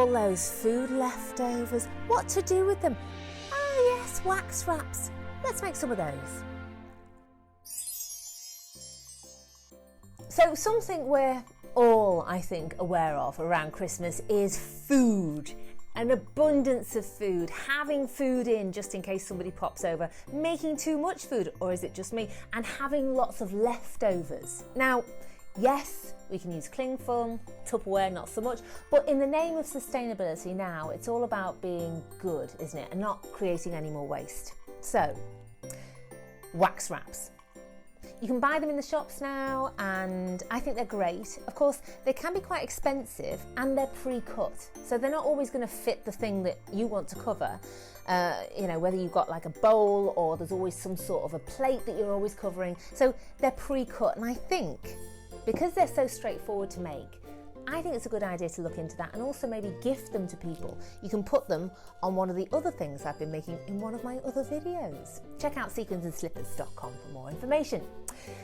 all those food leftovers. What to do with them? Oh yes, wax wraps. Let's make some of those. So something we're all, I think, aware of around Christmas is food. An abundance of food, having food in just in case somebody pops over, making too much food, or is it just me, and having lots of leftovers. Now, yes, we can use cling film, Tupperware not so much, but in the name of sustainability now, it's all about being good, isn't it, and not creating any more waste. So, wax wraps. You can buy them in the shops now, and I think they're great. Of course, they can be quite expensive and they're pre-cut, so they're not always going to fit the thing that you want to cover. Whether you've got like a bowl or there's always some sort of a plate that you're always covering. So they're pre-cut, and I think because they're so straightforward to make, I think it's a good idea to look into that and also maybe gift them to people. You can put them on one of the other things I've been making in one of my other videos. Check out sequinsandslippers.com for more information.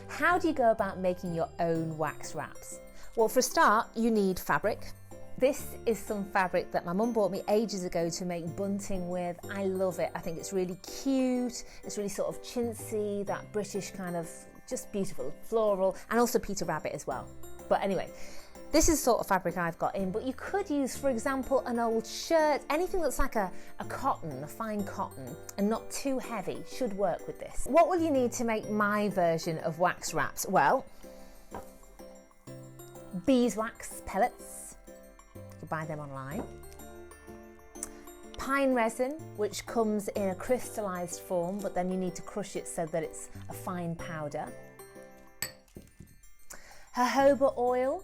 How do you go about making your own wax wraps? Well, for a start, you need fabric. This is some fabric that my mum bought me ages ago to make bunting with. I love it. I think it's really cute. It's really sort of chintzy, that British kind of just beautiful, floral, and also Peter Rabbit as well. But anyway, this is the sort of fabric I've got in, but you could use, for example, an old shirt. Anything that's like a cotton, a fine cotton, and not too heavy should work with this. What will you need to make my version of wax wraps? Well, beeswax pellets. You can buy them online. Pine resin, which comes in a crystallized form, but then you need to crush it so that it's a fine powder. Jojoba oil,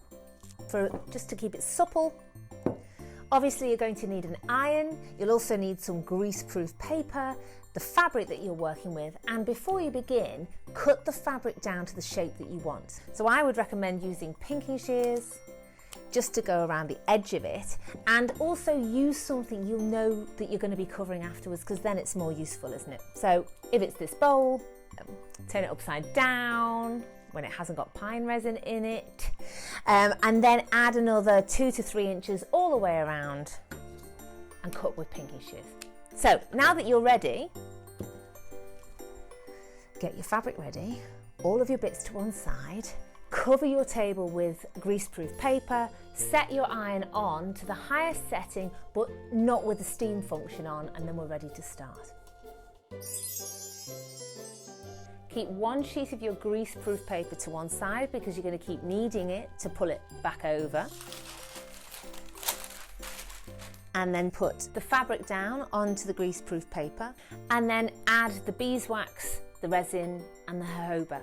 just to keep it supple. Obviously you're going to need an iron, you'll also need some greaseproof paper, the fabric that you're working with, and before you begin, cut the fabric down to the shape that you want. So I would recommend using pinking shears just to go around the edge of it, and also use something you'll know that you're going to be covering afterwards, because then it's more useful, isn't it? So if it's this bowl, turn it upside down when it hasn't got pine resin in it, and then add another 2 to 3 inches all the way around and cut with pinking shears. So now that you're ready, get your fabric ready, all of your bits to one side, cover your table with greaseproof paper, set your iron on to the highest setting but not with the steam function on, and then we're ready to start. Keep one sheet of your greaseproof paper to one side because you're going to keep kneading it to pull it back over. And then put the fabric down onto the greaseproof paper, and then add the beeswax, the resin and the jojoba.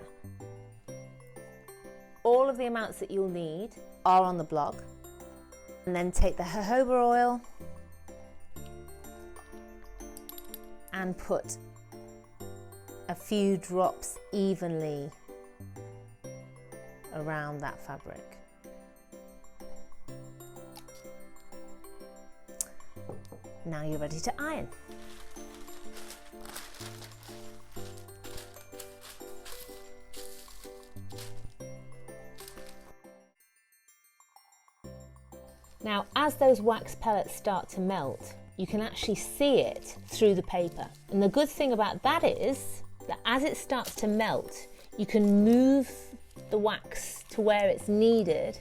All of the amounts that you'll need are on the blog. And then take the jojoba oil and put a few drops evenly around that fabric. Now you're ready to iron. Now, as those wax pellets start to melt, you can actually see it through the paper. And the good thing about that is that as it starts to melt, you can move the wax to where it's needed,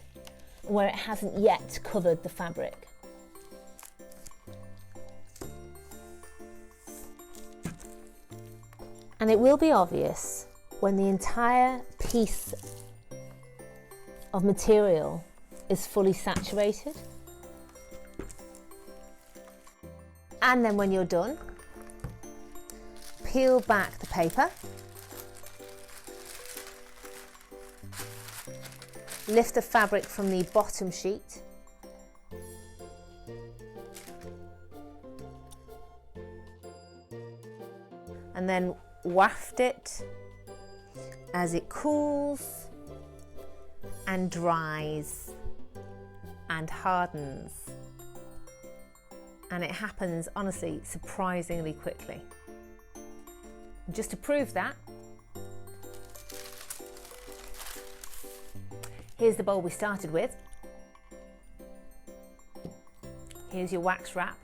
where it hasn't yet covered the fabric. And it will be obvious when the entire piece of material is fully saturated. And then when you're done, peel back the paper, lift the fabric from the bottom sheet, and then waft it as it cools and dries and hardens. And it happens, honestly, surprisingly quickly. Just to prove that, here's the bowl we started with. Here's your wax wrap.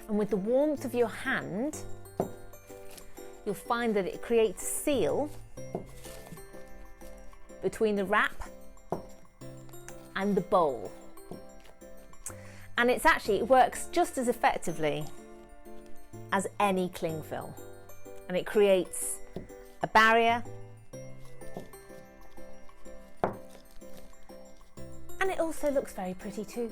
And with the warmth of your hand, you'll find that it creates a seal between the wrap and the bowl. And it works just as effectively as any cling film. And it creates a barrier. And it also looks very pretty too.